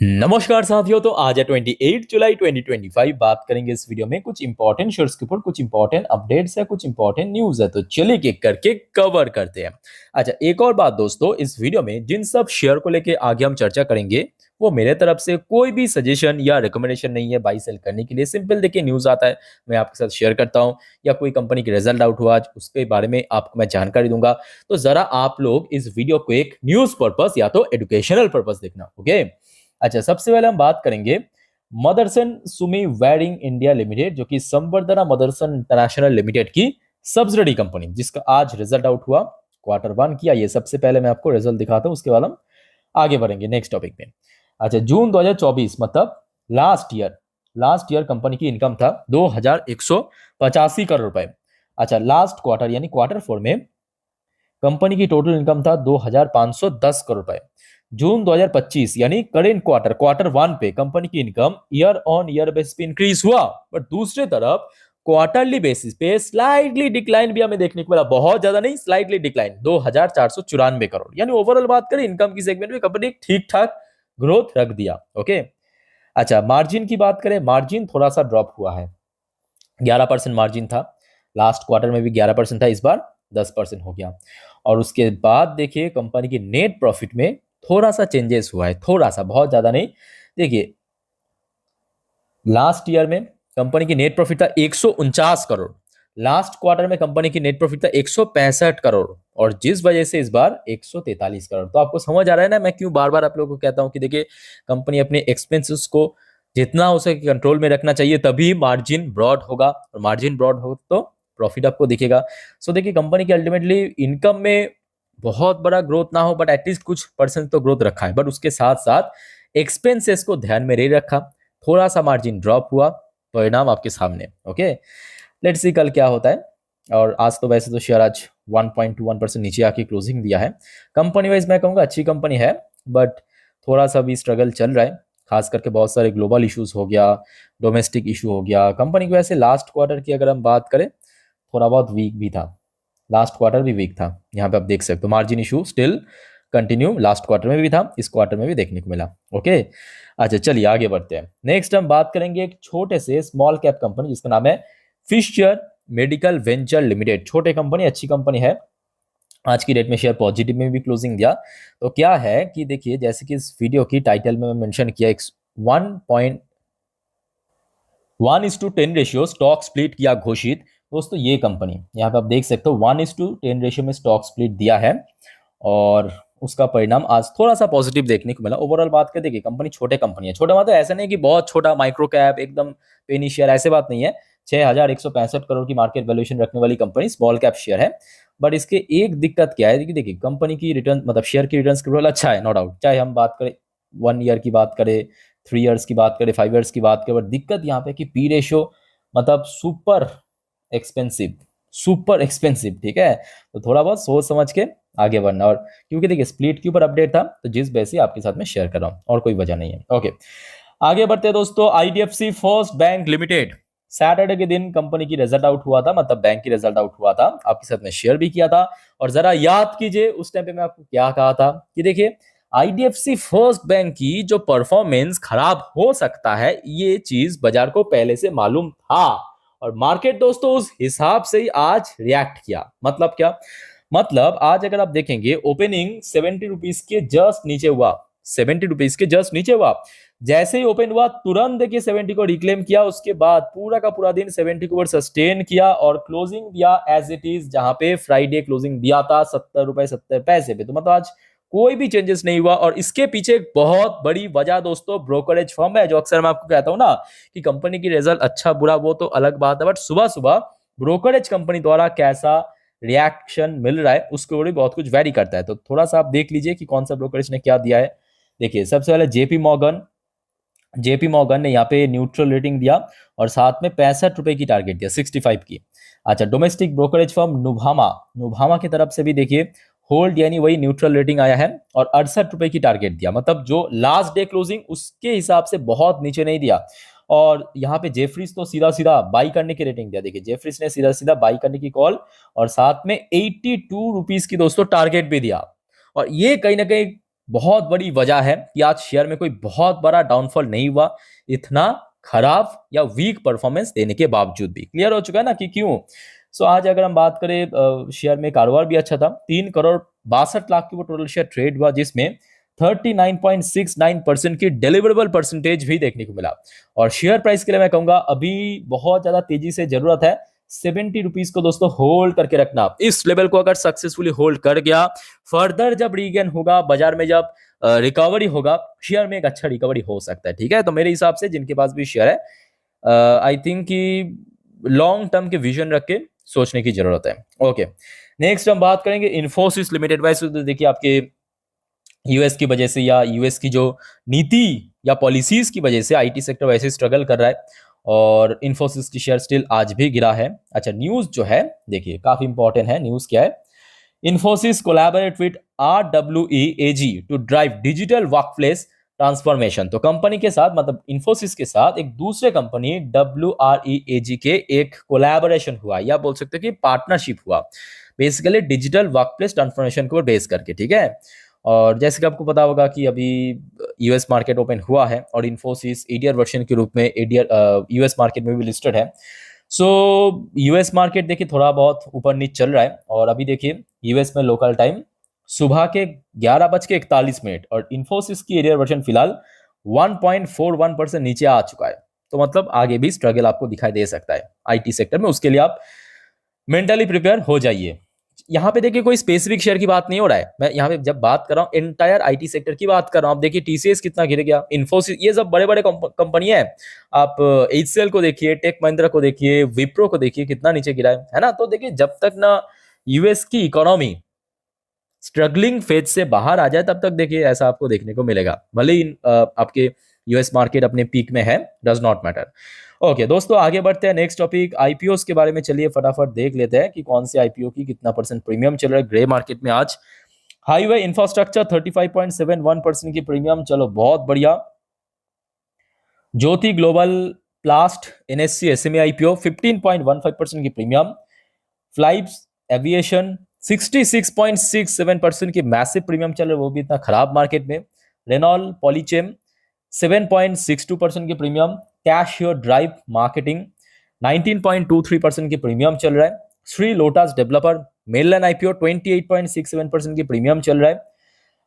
नमस्कार साथियों। तो आज है 28 जुलाई 2025। बात करेंगे इस वीडियो में कुछ इंपॉर्टेंट शेयर्स के ऊपर, कुछ इंपॉर्टेंट अपडेट्स है, कुछ इंपॉर्टेंट न्यूज है। तो चलिए एक करके कवर करते हैं। अच्छा, एक और बात दोस्तों, इस वीडियो में जिन सब शेयर को लेके आगे हम चर्चा करेंगे वो मेरे तरफ से कोई भी सजेशन या रिकमेंडेशन नहीं है बाई सेल करने के लिए। सिंपल देखिए, न्यूज आता है मैं आपके साथ शेयर करता हूं, या कोई कंपनी की रिजल्ट आउट हुआ आज उसके बारे में आपको मैं जानकारी दूंगा। तो जरा आप लोग इस वीडियो को एक न्यूज पर्पस या तो एजुकेशनल पर्पस देखना। ओके। अच्छा, सबसे पहले हम बात करेंगे Motherson Sumi wiring India limited, जो कि संवर्धना मदरसन इंटरनेशनल लिमिटेड की सब्सिडरी कंपनी, जिसका आज रिजल्ट आउट हुआ Q1 किया। ये सबसे पहले मैं आपको रिजल्ट दिखाता हूं, उसके बाद हम आगे बढ़ेंगे नेक्स्ट टॉपिक में। अच्छा, जून 2024 मतलब लास्ट ईयर कंपनी की इनकम था 2185 करोड़ रुपए। अच्छा, लास्ट क्वार्टर यानी Q4 में कंपनी की टोटल इनकम था 2510 करोड़ रुपए। जून 2025 यानी करेंट Q1 पे कंपनी की income year on year basis पे इंक्रीज हुआ, बट दूसरे तरफ क्वार्टरली बेसिस पे स्लाइटली डिक्लाइन भी हमें देखने को मिला। बहुत ज्यादा नहीं, स्लाइटली डिक्लाइन 2494 करोड़। यानी ओवरऑल बात करें इनकम की सेगमेंट में कंपनी ठीक ठाक ग्रोथ रख दिया। ओके। अच्छा, मार्जिन की बात करें, मार्जिन थोड़ा सा ड्रॉप हुआ है। 11% मार्जिन था, लास्ट क्वार्टर में भी 11% था, इस बार 10% हो गया। और उसके बाद देखिए कंपनी की नेट प्रॉफिट में थोड़ा सा चेंजेस हुआ है, थोड़ा सा, बहुत ज्यादा नहीं। देखिए लास्ट ईयर में कंपनी की नेट प्रॉफिट था 149 करोड़, लास्ट क्वार्टर में कंपनी की नेट प्रॉफिट था 165 करोड़, और जिस वजह से इस बार 143 करोड़। तो आपको समझ आ रहा है ना मैं क्यों बार बार आप लोगों को कहता हूं कि देखिए कंपनी अपने एक्सपेंसेस को जितना हो सके कंट्रोल में रखना चाहिए, तभी मार्जिन ब्रॉड होगा, और मार्जिन ब्रॉड हो तो प्रॉफिट आपको दिखेगा। सो देखिए कंपनी की अल्टीमेटली इनकम में बहुत बड़ा ग्रोथ ना हो, बट एटलीस्ट कुछ परसेंट तो ग्रोथ रखा है, बट उसके साथ साथ एक्सपेंसेस को ध्यान में नहीं रखा, थोड़ा सा मार्जिन ड्रॉप हुआ, परिणाम आपके सामने। ओके, लेट्स सी कल क्या होता है। और आज तो वैसे तो शेयर आज 1.21% नीचे आके क्लोजिंग दिया है। कंपनी वाइज मैं कहूँगा अच्छी कंपनी है, बट थोड़ा सा भी स्ट्रगल चल रहा है, खास करके बहुत सारे ग्लोबल इश्यूज हो गया, डोमेस्टिक इशू हो गया। कंपनी की वैसे लास्ट क्वार्टर की अगर हम बात करें, थोड़ा बहुत वीक भी था, लास्ट क्वार्टर भी वीक था। यहाँ पे आप देख सकते हो margin issue still continue, last quarter में भी था, इस क्वार्टर में भी देखने को मिला। ओके। अच्छा, चलिए आगे बढ़ते हैं। नेक्स्ट हम बात करेंगे एक छोटे से स्मॉल कैप कंपनी जिसका नाम है फिशर मेडिकल वेंचर लिमिटेड। छोटे कंपनी, अच्छी कंपनी है। आज की डेट में शेयर पॉजिटिव में भी क्लोजिंग दिया। तो क्या है कि देखिए, जैसे कि इस वीडियो की टाइटल में मैं मेंशन किया, 1:10 रेशियो स्टॉक स्प्लिट किया घोषित। दोस्तों ये कंपनी यहाँ पे आप देख सकते हो 1:10 रेशियो में स्टॉक स्प्लिट दिया है, और उसका परिणाम आज थोड़ा सा पॉजिटिव देखने को मिला। ओवरऑल बात करें, देखिए कंपनी छोटे कंपनी है, छोटा मतलब ऐसा नहीं कि बहुत छोटा माइक्रो कैप एकदम पेनी शेयर, ऐसे बात नहीं है। 6165 करोड़ की मार्केट वैल्यूएशन रखने वाली कंपनी स्मॉल कैप शेयर है। बट इसके एक दिक्कत क्या है कि देखिए कंपनी की रिटर्न मतलब शेयर की रिटर्न केवल अच्छा है, नो डाउट, चाहे हम बात करें 1 ईयर की बात करें, 3 ईयर्स की बात करें, 5 ईयर्स की बात करें। बट दिक्कत यहाँ पे कि पी रेशियो मतलब एक्सपेंसिव सुपर एक्सपेंसिव, ठीक है। तो थोड़ा बहुत सोच समझ के आगे बढ़ना। और क्योंकि देखिए स्प्लिट के ऊपर अपडेट था, तो जिस वजह से आपके साथ में शेयर कर रहा हूं, और कोई वजह नहीं है। ओके, आगे बढ़ते हैं दोस्तों। IDFC first bank limited, Saturday के दिन कंपनी की रिजल्ट आउट हुआ था, मतलब बैंक की रिजल्ट आउट हुआ था, आपके साथ में शेयर भी किया था। और जरा याद कीजिए उस टाइम पे मैं आपको क्या कहा था कि देखिए आईडीएफसी फर्स्ट बैंक की जो परफॉर्मेंस खराब हो सकता है, ये चीज बाजार को पहले से मालूम था, और मार्केट दोस्तों उस हिसाब से ही आज रिएक्ट किया। मतलब क्या मतलब, आज अगर आप देखेंगे ओपनिंग 70 रुपीज के जस्ट नीचे हुआ, 70 रुपीज के जस्ट नीचे हुआ। जैसे ही ओपन हुआ तुरंत देखिए 70 को रिक्लेम किया, उसके बाद पूरा का पूरा दिन 70 को सस्टेन किया, और क्लोजिंग दिया एज इट इज, जहां पे फ्राइडे क्लोजिंग दिया था 70 रुपए 70 पैसे पे। तो मतलब आज कोई भी चेंजेस नहीं हुआ, और इसके पीछे एक बहुत बड़ी वजह दोस्तों ब्रोकरेज फर्म है। जो अक्सर मैं आपको कहता हूं ना कि कंपनी की रिजल्ट अच्छा बुरा वो तो अलग बात है, बट सुबह सुबह ब्रोकरेज कंपनी द्वारा कैसा रिएक्शन मिल रहा है उसके ऊपर बहुत कुछ वेरी करता है। तो थोड़ा सा आप देख लीजिए कि कौन सा ब्रोकरेज ने क्या दिया है। देखिए सबसे पहले जेपी मॉर्गन ने यहाँ पे न्यूट्रल रेटिंग दिया, और साथ में 65 रुपए की टारगेट दिया, 65 की। अच्छा, डोमेस्टिक ब्रोकरेज फर्म नुभामा की तरफ से भी देखिए होल्ड यानी वही न्यूट्रल रेटिंग आया है, और 68 रुपए की टारगेट दिया, मतलब जो लास्ट डे क्लोजिंग उसके हिसाब से बहुत नीचे नहीं दिया। और यहाँ पे जेफरीज तो सीधा सीधा बाई करने की रेटिंग दिया। देखिए जेफरीज ने सीधा सीधा बाई करने की कॉल, और साथ में 82 रुपीज की दोस्तों टारगेट भी दिया। और ये कहीं ना कहीं बहुत बड़ी वजह है कि आज शेयर में कोई बहुत बड़ा डाउनफॉल नहीं हुआ, इतना खराब या वीक परफॉर्मेंस देने के बावजूद भी। क्लियर हो चुका है ना कि क्यों। सो आज अगर हम बात करें शेयर में कारोबार भी अच्छा था, 3,62,00,000 की वो टोटल शेयर ट्रेड हुआ, जिसमें 39.69% की डिलीवरेबल परसेंटेज भी देखने को मिला। और शेयर प्राइस के लिए मैं कहूंगा अभी बहुत ज्यादा तेजी से जरूरत है 70 रुपीज को दोस्तों होल्ड करके रखना। इस लेवल को अगर सक्सेसफुली होल्ड कर गया, फर्दर जब रीगेन होगा बाजार में, जब रिकवरी होगा, शेयर में एक अच्छा रिकवरी हो सकता है। ठीक है, तो मेरे हिसाब से जिनके पास भी शेयर है, आई थिंक कि लॉन्ग टर्म के विजन रख के सोचने की जरूरत है। ओके, नेक्स्ट हम बात करेंगे इन्फोसिस लिमिटेड। वैसे तो देखिए आपके यूएस की वजह से या यूएस की जो नीति या पॉलिसीज की वजह से आईटी सेक्टर वैसे स्ट्रगल कर रहा है, और इन्फोसिस की शेयर स्टिल आज भी गिरा है। अच्छा, न्यूज जो है देखिए काफी इंपॉर्टेंट है। न्यूज क्या है? Infosys collaborate with RWEAG to drive digital workplace transformation. तो कंपनी के साथ, मतलब इन्फोसिस के साथ एक दूसरे कंपनी WREAG के एक कोलैबोरेशन हुआ, या बोल सकते हो कि पार्टनरशिप हुआ, बेसिकली डिजिटल वर्कप्लेस ट्रांसफॉर्मेशन को बेस करके। ठीक है, और जैसे कि आपको पता होगा कि अभी यूएस मार्केट ओपन हुआ है और इन्फोसिस एडीआर वर्जन के रूप में एडीआर यूएस मार्केट में भी लिस्टेड है। सो यूएस मार्केट देखिए थोड़ा बहुत ऊपर नीचे चल रहा है, और अभी देखिए यूएस में लोकल टाइम सुबह के 11:41 और इन्फोसिस की एरियर वर्जन फिलहाल 1.41% नीचे आ चुका है। तो मतलब आगे भी स्ट्रगल आपको दिखाई दे सकता है आईटी सेक्टर में, उसके लिए आप मेंटली प्रिपेयर हो जाइए। यहाँ पे देखिए कोई स्पेसिफिक शेयर की बात नहीं हो रहा है, मैं यहाँ पे जब बात कर रहा हूँ एंटायर आईटी सेक्टर की बात कर रहा हूँ। आप देखिए टीसीएस कितना गिर गया, इन्फोसिस, ये सब बड़े बड़े कंपनी है। आप एचसीएल को देखिए, टेक महिंद्रा को देखिए, विप्रो को देखिए कितना नीचे गिरा है ना। तो देखिए जब तक ना यूएस की इकोनॉमी स्ट्रगलिंग फेज से बाहर आ जाए, तब तक देखिए ऐसा आपको देखने को मिलेगा। भले ही आपके यूएस मार्केट अपने पीक में है, डज नॉट मैटर। ओके दोस्तों, आगे बढ़ते हैं नेक्स्ट टॉपिक आईपीओ के बारे में। चलिए फटाफट देख लेते हैं कि कौन से आईपीओ की कितना परसेंट प्रीमियम चल रहा है ग्रे मार्केट में आज। हाईवे इंफ्रास्ट्रक्चर 35.71% की प्रीमियम, चलो बहुत बढ़िया। ज्योति ग्लोबल प्लास्ट एनएससी एसएमए आईपीओ 15.15% की प्रीमियम। फ्लाइब्स एविएशन 66.67% की मैसिव प्रीमियम चल रहा है, वो भी इतना खराब मार्केट में। रेनॉल्ट पॉलीचेम 7.62% की प्रीमियम। कैशियर ड्राइव मार्केटिंग 19.23% की प्रीमियम चल रहा है। Shri lotus developer mainland IPO 28.67% की प्रीमियम चल रहा है।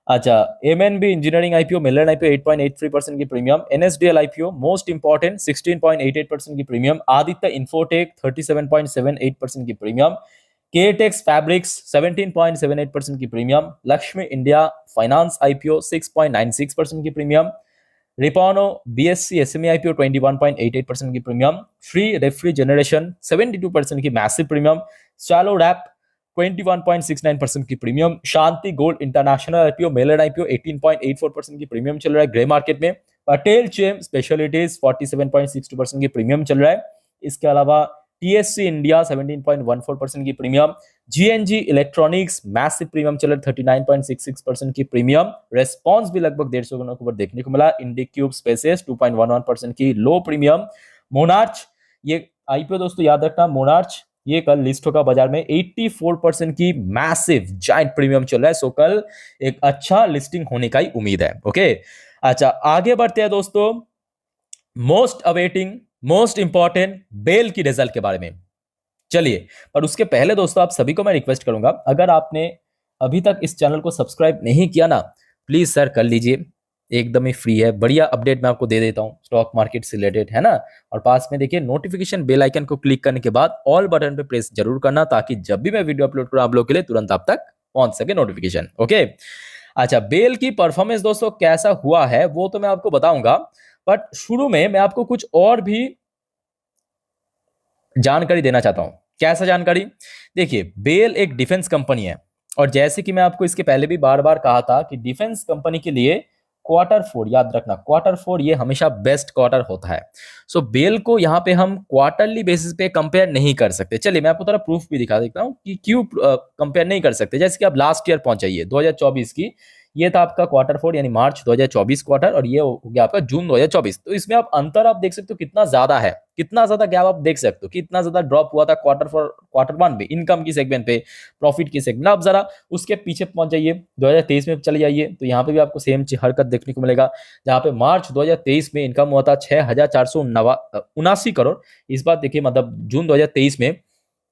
अच्छा, एमएनबी इंजीनियरिंग आईपीओ मेनलैंड आईपीओ 8.83% की premium. NSDL IPO most important 16.88% की प्रीमियम। आदित्य इंफोटेक 37.78% की प्रीमियम। केटेक्स फैब्रिक्स 17.78% की premium. Lakshmi India finance IPO 6.96% की प्रीमियम। रिपोनो बीएससी एसएमई आईपीओ 21.88% की प्रीमियम। फ्री रेफ्रिजरेशन 72% की मैसिव प्रीमियम। शैलो रैप 21.69% की premium. Shanti gold international IPO मेलर आईपीओ 18.84% की प्रीमियम चल रहा है ग्रे मार्केट में। पटेल चेम स्पेशलिटीज 47.62% की प्रीमियम चल रहा है। इसके अलावा टीएससी इंडिया 17.14% की premium. GNG electronics massive premium चल रहा है 39.66% की प्रीमियम। रेस्पॉन्स भी लगभग 150 गुना के ऊपर देखने को मिला। इंडिक्यूब स्पेसेस 2.11% की लो प्रीमियम। मोनार्च, ये आईपीओ दोस्तों याद रखना, मोनार्च ये कल लिस्ट होगा बाजार में, 84% की मैसिव जायंट प्रीमियम चल रहा है। सो कल एक अच्छा लिस्टिंग होने का ही उम्मीद है। ओके, अच्छा आगे बढ़ते हैं दोस्तों most awaiting most important BEL की रिजल्ट के बारे में। चलिए, पर उसके पहले दोस्तों आप सभी को मैं रिक्वेस्ट करूंगा, अगर आपने अभी तक इस चैनल को सब्सक्राइब नहीं किया ना, प्लीज सर कर लीजिए, एकदम ही फ्री है। बढ़िया अपडेट मैं आपको दे देता हूं स्टॉक मार्केट से रिलेटेड, है ना। और पास में देखिए नोटिफिकेशन बेल आइकन को क्लिक करने के बाद ऑल बटन पे प्रेस जरूर करना, ताकि जब भी मैं वीडियो अपलोड करूं आप लोग के लिए तुरंत आप तक पहुंच सके नोटिफिकेशन। ओके, अच्छा बेल की परफॉर्मेंस दोस्तों कैसा हुआ है वो तो मैं आपको बताऊंगा, बट शुरू में मैं आपको कुछ और भी जानकारी देना चाहता हूं। कैसा जानकारी? देखिए, बेल एक डिफेंस कंपनी है, और जैसे कि मैं आपको इसके पहले भी बार बार कहा था कि डिफेंस कंपनी के लिए Q4, याद रखना Q4 ये हमेशा बेस्ट क्वार्टर होता है। सो बेल को यहाँ पे हम क्वार्टरली बेसिस पे कंपेयर नहीं कर सकते। चलिए मैं आपको थोड़ा प्रूफ भी दिखा देता हूँ कि क्यों कंपेयर नहीं कर सकते। जैसे कि आप लास्ट ईयर पहुंच जाइए 2024 की, ये था आपका क्वार्टर 4 यानी मार्च 2024 क्वार्टर, और ये हो गया आपका जून 2024। तो इसमें आप अंतर आप देख सकते हो कितना ज्यादा है, कितना ज्यादा गैप आप देख सकते हो, कितना ज्यादा ड्रॉप हुआ था क्वार्टर 1 में इनकम की सेगमेंट पे, प्रॉफिट की सेगमेंट। आप जरा उसके पीछे पहुंच जाइए, 2023 में चले जाइए, तो यहाँ पे भी आपको सेम हरकत देखने को मिलेगा, जहाँ पे मार्च 2023 में इनकम हुआ था 6,479 करोड़। इस बार देखिए मतलब जून 2023 में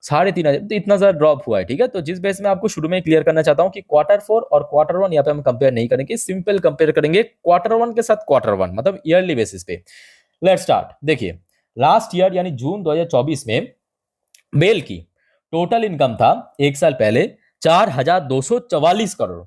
3,500, तो इतना ज्यादा ड्रॉप हुआ है। ठीक है, तो जिस बेस में आपको शुरू में क्लियर करना चाहता हूं कि क्वार्टर 4 और क्वार्टर 1 यहाँ पे हम कंपेयर नहीं करेंगे, सिंपल कंपेयर करेंगे क्वार्टर 1 के साथ क्वार्टर 1, मतलब ईयरली बेसिस पे। Let's start. देखिए लास्ट ईयर यानी जून 2024 में बेल की टोटल इनकम था एक साल पहले 4,244 करोड़।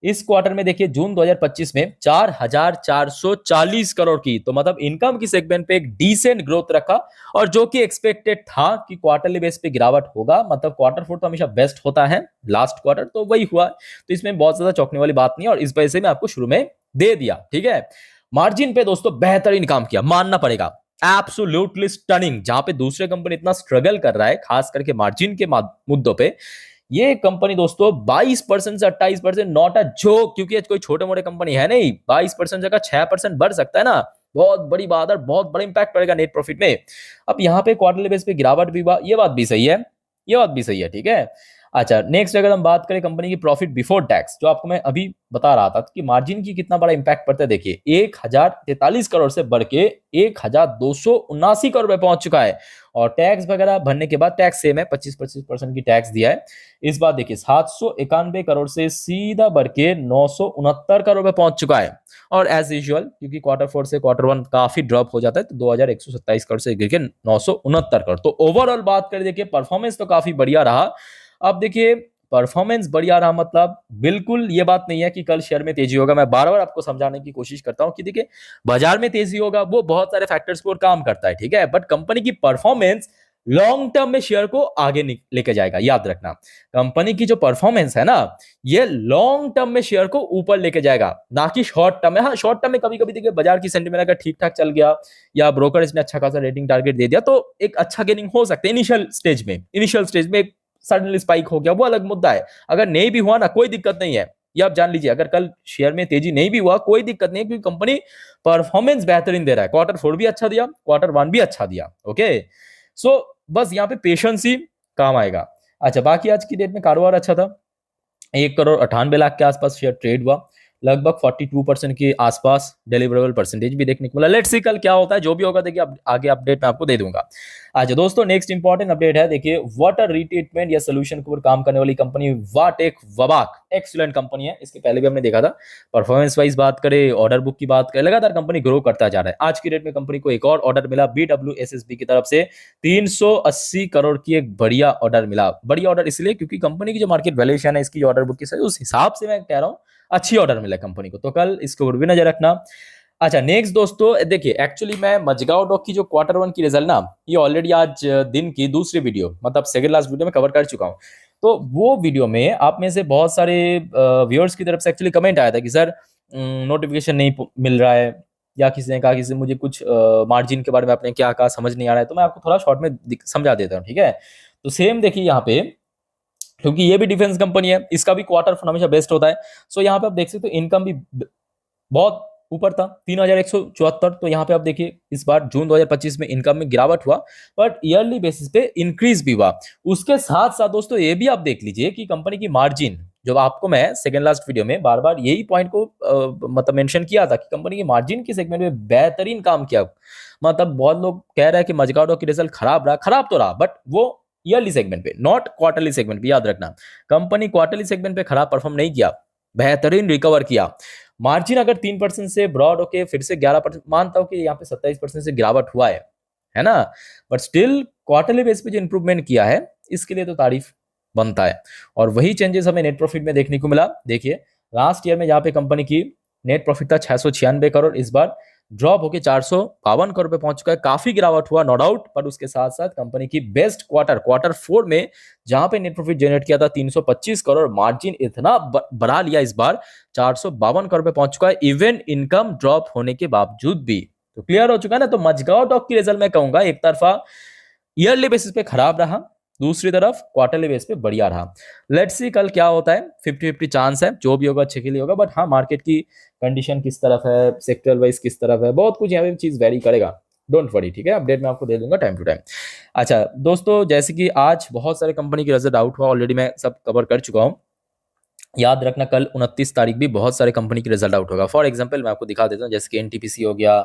इस क्वार्टर में देखिए जून 2025 में 4,440 करोड़ की, तो मतलब इनकम की सेगमेंट पे एक डिसेंट ग्रोथ रखा, और जो कि एक्सपेक्टेड था कि क्वार्टरली बेस पे गिरावट होगा, मतलब क्वार्टर 4 तो हमेशा बेस्ट होता है लास्ट क्वार्टर, तो वही हुआ। तो इसमें बहुत ज्यादा चौंकने वाली बात नहीं है, और इस वजह से मैं आपको शुरू में दे दिया। ठीक है, मार्जिन पे दोस्तों बेहतरीन काम किया, मानना पड़ेगा, एब्सोल्युटली स्टनिंग। जहां पे दूसरे कंपनी इतना स्ट्रगल कर रहा है खास करके मार्जिन के मुद्दों पे, ये कंपनी दोस्तों 22% से 28%, नॉट अ जोक, क्योंकि ये कोई छोटे मोटे कंपनी है नहीं। 22% जगह 6% बढ़ सकता है ना, बहुत बड़ी बात है, बहुत बड़ा इंपैक्ट पड़ेगा नेट प्रॉफिट में। अब यहाँ पे क्वार्टरली बेस पे गिरावट भी ये बात भी सही है, ये बात भी सही है। ठीक है, अच्छा नेक्स्ट अगर हम बात करें कंपनी की प्रॉफिट बिफोर टैक्स, जो आपको मैं अभी बता रहा था कि मार्जिन की कितना बड़ा इंपैक्ट पड़ता है, देखिए 1,043 करोड़ से बढ़ के 1,279 करोड़ पे पहुंच चुका है, और टैक्स वगैरह भरने के बाद टैक्स सेम है, 25% की टैक्स दिया है। इस बार देखिए 791 करोड़ से सीधा बढ़ के 969 करोड़ पे पहुंच चुका है, और एज यूजुअल क्योंकि क्वार्टर 4 से क्वार्टर 1 काफी ड्रॉप हो जाता है, तो 2,127 करोड़ से गिर के 969 करोड़। तो ओवरऑल बात करें देखिए परफॉर्मेंस तो काफी बढ़िया रहा। अब देखिए परफॉर्मेंस बढ़िया रहा मतलब बिल्कुल ये बात नहीं है कि कल शेयर में तेजी होगा। मैं बार बार आपको समझाने की कोशिश करता हूं कि देखिए बाजार में तेजी होगा वो बहुत सारे फैक्टर्स पर काम करता है, ठीक है, बट कंपनी की परफॉर्मेंस लॉन्ग टर्म में शेयर को आगे लेके जाएगा। याद रखना, कंपनी की जो परफॉर्मेंस है ना, ये लॉन्ग टर्म में शेयर को ऊपर लेके जाएगा, ना कि शॉर्ट टर्म में। हाँ, शॉर्ट टर्म में कभी कभी देखिए बाजार की सेंटीमेंट अगर ठीक ठाक चल गया या ब्रोकर इसने अच्छा खासा रेटिंग टारगेट दे दिया, तो एक अच्छा गेनिंग हो सकता है इनिशियल स्टेज में। सडनली स्पाइक हो गया वो अलग मुद्दा है, अगर नहीं भी हुआ ना कोई दिक्कत नहीं है, ये आप जान लीजिए। अगर कल शेयर में तेजी नहीं भी हुआ कोई दिक्कत नहीं है, क्योंकि कंपनी परफॉर्मेंस बेहतरीन दे रहा है, क्वार्टर 4 भी अच्छा दिया, क्वार्टर 1 भी अच्छा दिया। ओके, सो बस यहाँ पे पेशेंस ही काम आएगा। अच्छा, बाकी आज की डेट में कारोबार अच्छा था, 1,98,00,000 के आसपास शेयर ट्रेड हुआ, लगभग 42% के आसपास डिलीवरेबल परसेंटेज भी देखने को मिला। लेट्स सी कल क्या होता है, जो भी होगा देखिए आगे अपडेट मैं आपको दे दूंगा। अच्छा दोस्तों, नेक्स्ट इंपॉर्टेंट अपडेट है, देखिए वाटर रिट्रीटमेंट या सोल्यूशन के ऊपर काम करने वाली कंपनी वाटेक वबाक, एक्सीलेंट कंपनी है, इसके पहले भी हमने देखा था। परफॉर्मेंस वाइज बात करें, ऑर्डर बुक की बात करें, लगातार कंपनी ग्रो करता जा रहा है। आज की डेट में कंपनी को एक और ऑर्डर मिला BWSSB की तरफ से, 380 करोड़ की एक बढ़िया ऑर्डर मिला। बढ़िया ऑर्डर इसलिए क्योंकि कंपनी की जो मार्केट वैल्यूएशन है इसकी ऑर्डर बुक की, उस हिसाब से मैं कह रहा हूँ अच्छी ऑर्डर मिला कंपनी को, तो कल इसके ऊपर भी नजर रखना। अच्छा नेक्स्ट दोस्तों, देखिए एक्चुअली मैं मजगांव डॉक की जो क्वार्टर 1 की रिजल्ट ना, ये ऑलरेडी आज दिन की दूसरी वीडियो मतलब सेकंड लास्ट वीडियो में कवर कर चुका हूं। तो वो वीडियो में आप में से बहुत सारे व्यूअर्स की तरफ से एक्चुअली कमेंट आया था कि सर नोटिफिकेशन नहीं मिल रहा है, या किसी ने कहा कि मुझे कुछ मार्जिन के बारे में आपने क्या कहा समझ नहीं आ रहा है। तो मैं आपको थोड़ा शॉर्ट में समझा देता हूँ, ठीक है। तो सेम देखिए यहाँ पे, क्योंकि ये भी डिफेंस कंपनी है, इसका भी क्वार्टर हमेशा बेस्ट होता है। सो यहाँ पे आप देख सकते हो इनकम भी बहुत ऊपर था, 3,174। तो यहाँ पे आप देखिए इस बार जून 2025 में इनकम में गिरावट हुआ, बट ईयरली बेसिस पे इंक्रीज भी हुआ। उसके साथ साथ दोस्तों ये भी आप देख लीजिए कि कंपनी की मार्जिन, जो आपको मैं सेकंड लास्ट वीडियो में बार बार यही पॉइंट को मतलब मेंशन किया था कि कंपनी की मार्जिन की सेगमेंट में बेहतरीन काम किया। मतलब बहुत लोग कह रहे हैं कि मजगाडो की रिजल्ट खराब रहा, खराब तो रहा, बट वो ईयरली सेगमेंट पे, नॉट क्वार्टरली सेगमेंट पे। याद रखना, कंपनी क्वार्टरली सेगमेंट पे खराब परफॉर्म नहीं किया, बेहतरीन रिकवर किया। मार्जिन अगर 3% से ब्रॉड होके फिर से 11%, मानता हूं कि यहाँ पे 27% से गिरावट हुआ है ना, बट स्टिल क्वार्टरली बेस पे जो इंप्रूवमेंट किया है इसके लिए तो तारीफ बनता है। और वही चेंजेस हमें नेट प्रॉफिट में देखने को मिला। देखिए लास्ट ईयर में जहां पे कंपनी की नेट प्रॉफिट था 696 करोड़, इस बार ड्रॉप होकर 452 करोड़ पे पहुंच चुका है। काफी गिरावट हुआ नो डाउट, पर उसके साथ साथ कंपनी की बेस्ट क्वार्टर 4 में जहां पे नेट प्रॉफिट जनरेट किया था 325 करोड़, मार्जिन इतना बढ़ा लिया इस बार 452 करोड़ पे पहुंच चुका है, इवन इनकम ड्रॉप होने के बावजूद भी। तो क्लियर हो चुका है ना। तो मजगांव डॉक की रिजल्ट मैं कहूंगा एक तरफा ईयरली बेसिस पे खराब रहा, दूसरी तरफ क्वार्टरली बेस पे बढ़िया रहा। लेट्स सी कल क्या होता है, 50-50 चांस है, जो भी होगा अच्छे के लिए होगा। बट हाँ, मार्केट की कंडीशन किस तरफ है, सेक्टर वाइज किस तरफ है, बहुत कुछ यहाँ पे चीज वेरी करेगा। डोंट वरी, ठीक है, अपडेट मैं आपको दे दूंगा टाइम टू टाइम। अच्छा दोस्तों, जैसे कि आज बहुत सारे कंपनी की रिजल्ट आउट हुआ, ऑलरेडी मैं सब कवर कर चुका हूँ। याद रखना कल 29 तारीख भी बहुत सारे कंपनी की रिजल्ट आउट होगा। फॉर एग्जांपल मैं आपको दिखा देता हूँ, जैसे कि एनटीपीसी हो गया,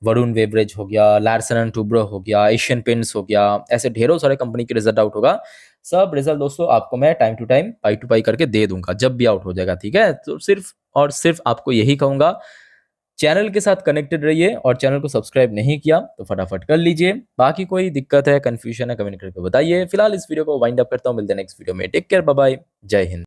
वरुण बेवरेज हो गया, लार्सन एंड टुब्रो हो गया, एशियन पेंट्स हो गया, ऐसे ढेरों सारे कंपनी की रिजल्ट आउट होगा। सब रिजल्ट दोस्तों आपको मैं टाइम टू टाइम पाई टू पाई करके दे दूंगा जब भी आउट हो जाएगा, ठीक है। तो सिर्फ और सिर्फ आपको यही कहूंगा, चैनल के साथ कनेक्टेड रहिए, और चैनल को सब्सक्राइब नहीं किया तो फटाफट कर लीजिए। बाकी कोई दिक्कत है, कंफ्यूजन है, कमेंट करके बताइए। फिलहाल इस वीडियो को वाइंड अप करता हूँ, मिलते हैं नेक्स्ट वीडियो में। टेक केयर, बाय बाय, जय हिंद।